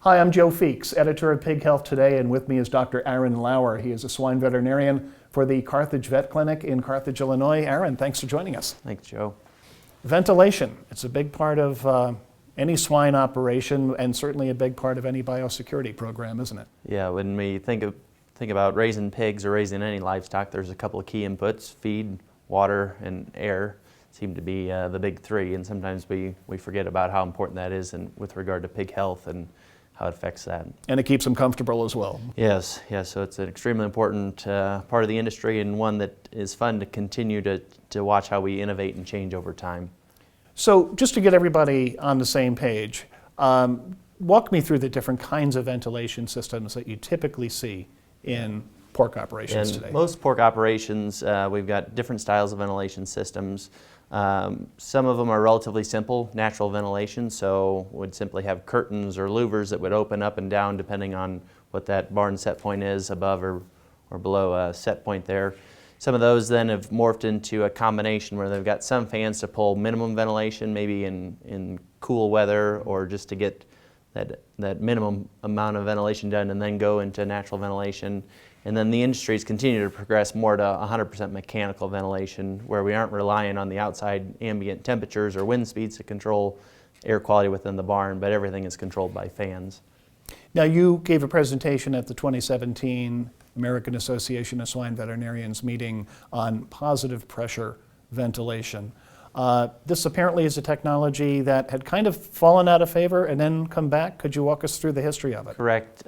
Hi, I'm Joe Feeks, editor of Pig Health Today, and with me is Dr. Aaron Lauer. He is a swine veterinarian for the Carthage Vet Clinic in Carthage, Illinois. Aaron, thanks for joining us. Thanks, Joe. Ventilation. It's a big part of any swine operation and certainly a big part of any biosecurity program, isn't it? Yeah, when we think about raising pigs or raising any livestock, there's a couple of key inputs: feed, water, and air seem to be the big three, and sometimes we forget about how important that is with regard to pig health and how it affects that. And it keeps them comfortable as well. Yes, so it's an extremely important part of the industry, and one that is fun to continue to watch how we innovate and change over time. So just to get everybody on the same page, walk me through the different kinds of ventilation systems that you typically see in pork operations today. Most pork operations, we've got different styles of ventilation systems. Some of them are relatively simple, natural ventilation, so would simply have curtains or louvers that would open up and down depending on what that barn set point is, above or below a set point there. Some of those then have morphed into a combination where they've got some fans to pull minimum ventilation, maybe in cool weather, or just to get that minimum amount of ventilation done and then go into natural ventilation. And then the industries continue to progress more to 100% mechanical ventilation, where we aren't relying on the outside ambient temperatures or wind speeds to control air quality within the barn, but everything is controlled by fans. Now, you gave a presentation at the 2017 American Association of Swine Veterinarians meeting on positive pressure ventilation. This apparently is a technology that had kind of fallen out of favor and then come back. Could you walk us through the history of it? Correct.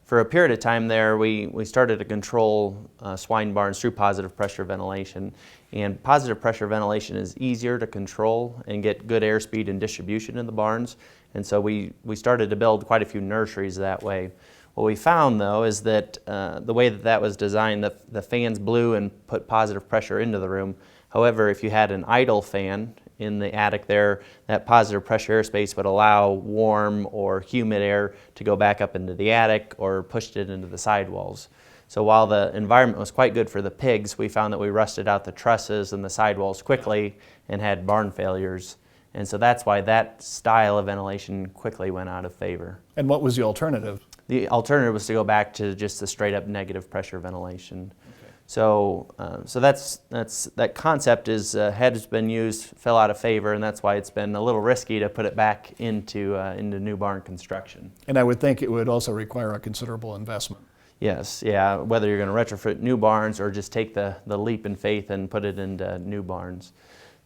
For a period of time there, we started to control swine barns through positive pressure ventilation. And positive pressure ventilation is easier to control and get good airspeed and distribution in the barns. And so we started to build quite a few nurseries that way. What we found, though, is that the way that was designed, the fans blew and put positive pressure into the room. However, if you had an idle fan in the attic there, that positive pressure airspace would allow warm or humid air to go back up into the attic or pushed it into the sidewalls. So while the environment was quite good for the pigs, we found that we rusted out the trusses and the sidewalls quickly and had barn failures. And so that's why that style of ventilation quickly went out of favor. And what was the alternative? The alternative was to go back to just the straight up negative pressure ventilation. Okay. So that concept has been used, fell out of favor, and that's why it's been a little risky to put it back into new barn construction. And I would think it would also require a considerable investment. Yes, yeah, whether you're going to retrofit new barns or just take the leap in faith and put it into new barns.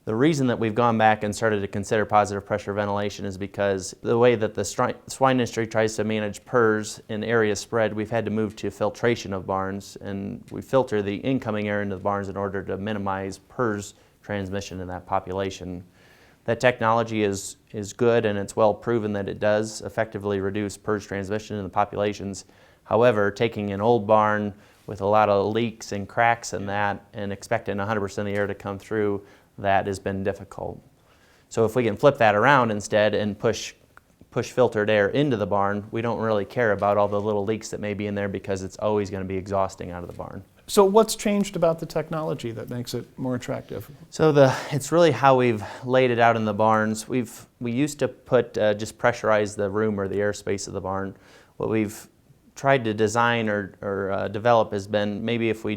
The reason that we've gone back and started to consider positive pressure ventilation is because the way that the swine industry tries to manage PRRS in area spread, we've had to move to filtration of barns, and we filter the incoming air into the barns in order to minimize PRRS transmission in that population. That technology is good, and it's well proven that it does effectively reduce PRRS transmission in the populations. However, taking an old barn with a lot of leaks and cracks in that and expecting 100% of the air to come through, that has been difficult. So if we can flip that around instead and push filtered air into the barn, we don't really care about all the little leaks that may be in there because it's always going to be exhausting out of the barn. So what's changed about the technology that makes it more attractive? So it's really how we've laid it out in the barns. We used to just pressurize the room or the airspace of the barn. What we've tried to design or develop has been maybe if we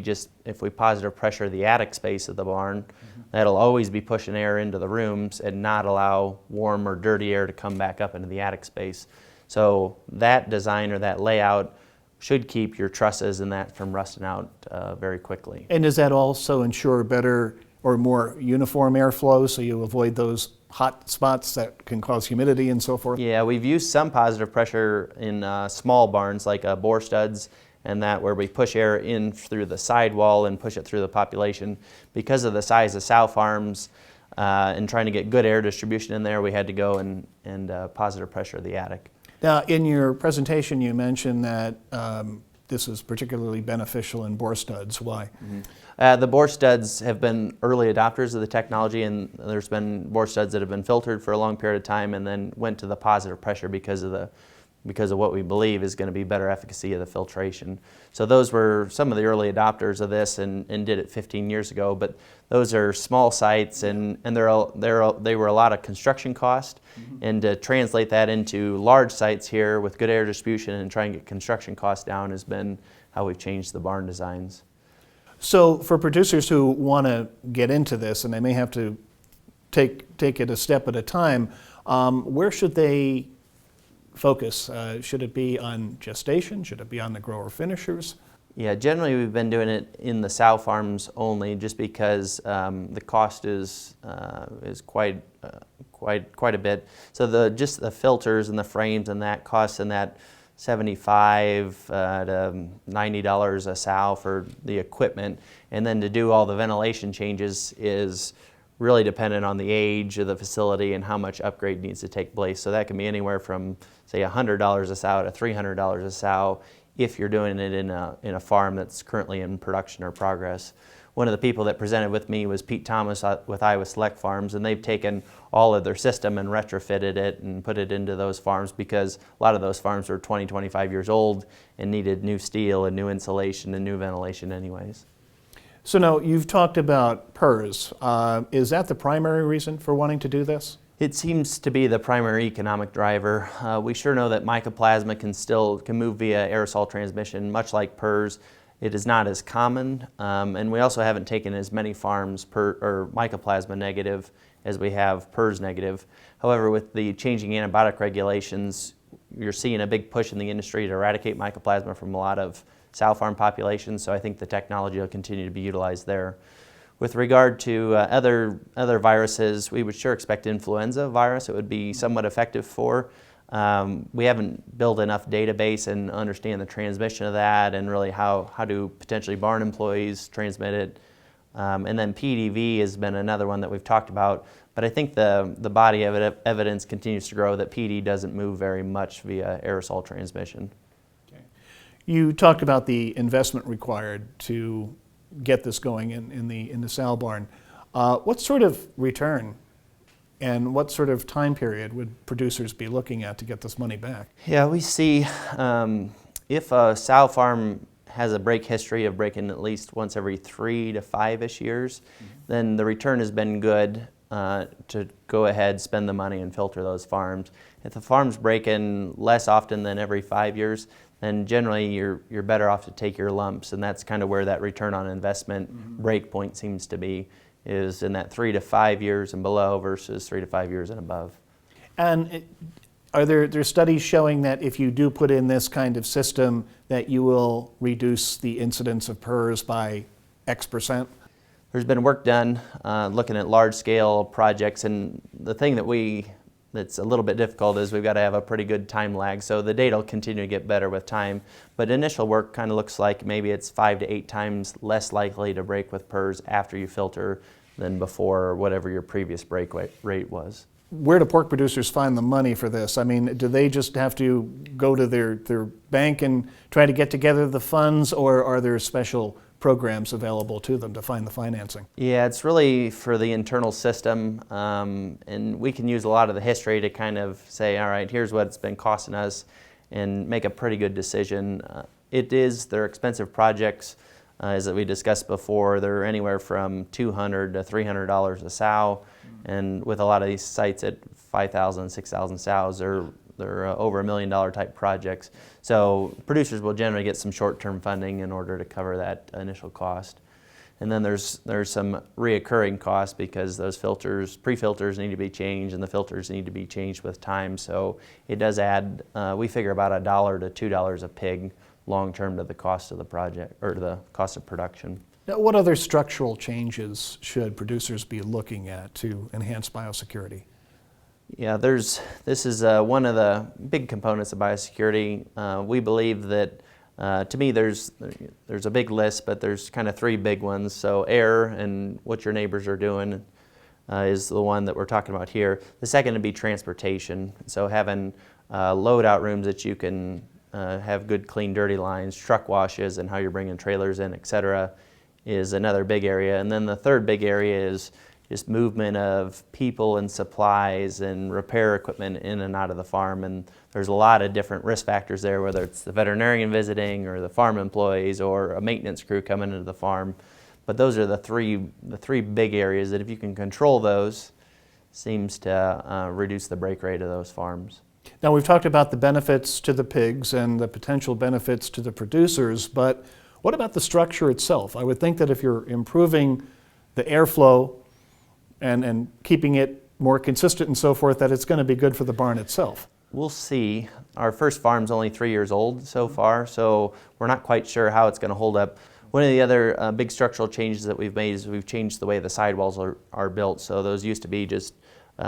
positive pressure the attic space of the barn, that'll always be pushing air into the rooms and not allow warm or dirty air to come back up into the attic space. So that design or that layout should keep your trusses and that from rusting out very quickly. And does that also ensure better or more uniform airflow so you avoid those hot spots that can cause humidity and so forth? Yeah, we've used some positive pressure in small barns like Boar studs and that, where we push air in through the sidewall and push it through the population. Because of the size of sow farms and trying to get good air distribution in there, we had to go and positive pressure the attic. Now, in your presentation, you mentioned that this is particularly beneficial in Boar studs. Why? The Boar studs have been early adopters of the technology, and there's been Boar studs that have been filtered for a long period of time and then went to the positive pressure because of because of what we believe is going to be better efficacy of the filtration. So those were some of the early adopters of this and did it 15 years ago, but those are small sites and they were a lot of construction cost. And to translate that into large sites here with good air distribution and try and get construction costs down has been how we've changed the barn designs. So for producers who want to get into this, and they may have to take it a step at a time, where should they focus? Should it be on gestation? Should it be on the grower finishers? Yeah, generally we've been doing it in the sow farms only, just because the cost is quite a bit. So just the filters and the frames and that cost in that $75 to $90 a sow for the equipment, and then to do all the ventilation changes is really dependent on the age of the facility and how much upgrade needs to take place. So that can be anywhere from, say, $100 a sow to $300 a sow if you're doing it in a farm that's currently in production or progress. One of the people that presented with me was Pete Thomas with Iowa Select Farms, and they've taken all of their system and retrofitted it and put it into those farms because a lot of those farms are 20, 25 years old and needed new steel and new insulation and new ventilation anyways. So now you've talked about PRRS. Is that the primary reason for wanting to do this? It seems to be the primary economic driver. We sure know that Mycoplasma can move via aerosol transmission, much like PRRS. It is not as common, and we also haven't taken as many farms Mycoplasma negative as we have PRRS negative. However, with the changing antibiotic regulations, you're seeing a big push in the industry to eradicate Mycoplasma from a lot of sow farm populations, so I think the technology will continue to be utilized there. With regard to other viruses, we would sure expect influenza virus. It would be somewhat effective for. We haven't built enough database and understand the transmission of that and really how do potentially barn employees transmit it. And then PDV has been another one that we've talked about, but I think the body of evidence continues to grow that PD doesn't move very much via aerosol transmission. Okay. You talked about the investment required to get this going in the sow barn. What sort of return and what sort of time period would producers be looking at to get this money back? Yeah, we see if a sow farm has a break history of breaking at least once every 3 to 5-ish years, then the return has been good to go ahead, spend the money and filter those farms. If the farm's breaking less often than every 5 years, then generally you're better off to take your lumps, and that's kind of where that return on investment break point seems to be, is in that 3 to 5 years and below versus 3 to 5 years and above. And are there studies showing that if you do put in this kind of system that you will reduce the incidence of PRRS by X%? There's been work done looking at large-scale projects, and the thing that's a little bit difficult is we've got to have a pretty good time lag, so the data will continue to get better with time. But initial work kind of looks like maybe it's 5 to 8 times less likely to break with PRRS after you filter than before, or whatever your previous break rate was. Where do pork producers find the money for this? I mean, do they just have to go to their bank and try to get together the funds, or are there special programs available to them to find the financing? Yeah, it's really for the internal system, and we can use a lot of the history to kind of say, all right, here's what it's been costing us, and make a pretty good decision. They're expensive projects, as we discussed before. They're anywhere from $200 to $300 a sow, and with a lot of these sites at 5,000, 6,000 sows, they're over $1 million type projects. So producers will generally get some short-term funding in order to cover that initial cost. And then there's some reoccurring costs because those pre-filters need to be changed, and the filters need to be changed with time. So it does add, we figure about $1 to $2 a pig long-term to the cost of the project, or to the cost of production. Now, what other structural changes should producers be looking at to enhance biosecurity? Yeah, this is one of the big components of biosecurity. We believe that, to me, there's a big list, but there's kind of 3 big ones. So air and what your neighbors are doing is the one that we're talking about here. The second would be transportation. So having load-out rooms that you can have good, clean, dirty lines, truck washes, and how you're bringing trailers in, etc., is another big area. And then the third big area is just movement of people and supplies and repair equipment in and out of the farm. And there's a lot of different risk factors there, whether it's the veterinarian visiting or the farm employees or a maintenance crew coming into the farm. But those are the three big areas that if you can control those, seems to reduce the break rate of those farms. Now, we've talked about the benefits to the pigs and the potential benefits to the producers, but what about the structure itself? I would think that if you're improving the airflow and keeping it more consistent and so forth, that it's going to be good for the barn itself. We'll see. Our first farm's only 3 years old so far, so we're not quite sure how it's going to hold up. One of the other big structural changes that we've made is we've changed the way the sidewalls are built. So those used to be just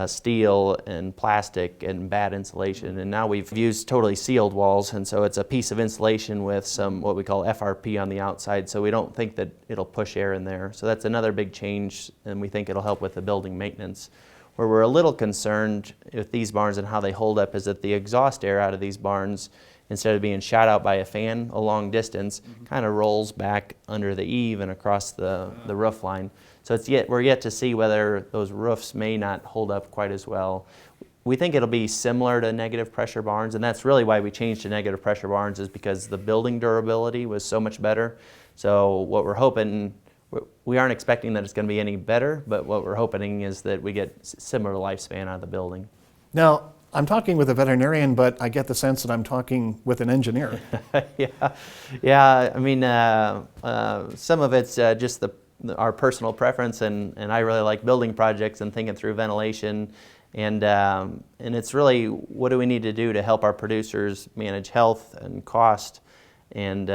steel and plastic and bad insulation, and now we've used totally sealed walls, and so it's a piece of insulation with some what we call FRP on the outside, so we don't think that it'll push air in there. So that's another big change, and we think it'll help with the building maintenance. Where we're a little concerned with these barns and how they hold up is that the exhaust air out of these barns, instead of being shot out by a fan a long distance, kind of rolls back under the eave and across the roof line. So we're yet to see whether those roofs may not hold up quite as well. We think it'll be similar to negative pressure barns, and that's really why we changed to negative pressure barns, is because the building durability was so much better. So what we're hoping, we aren't expecting that it's going to be any better, but what we're hoping is that we get similar lifespan out of the building. Now, I'm talking with a veterinarian, but I get the sense that I'm talking with an engineer. Yeah. I mean, some of it's just our personal preference, and I really like building projects and thinking through ventilation, and it's really what do we need to do to help our producers manage health and cost and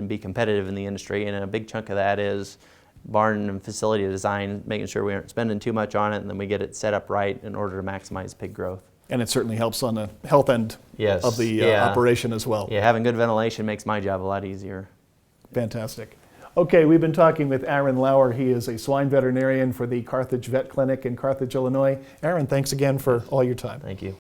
be competitive in the industry. And a big chunk of that is barn and facility design, making sure we aren't spending too much on it, and then we get it set up right in order to maximize pig growth. And it certainly helps on the health end Yes. of the Yeah. operation as well. Yeah, having good ventilation makes my job a lot easier. Fantastic. Okay, we've been talking with Aaron Lauer. He is a swine veterinarian for the Carthage Vet Clinic in Carthage, Illinois. Aaron, thanks again for all your time. Thank you.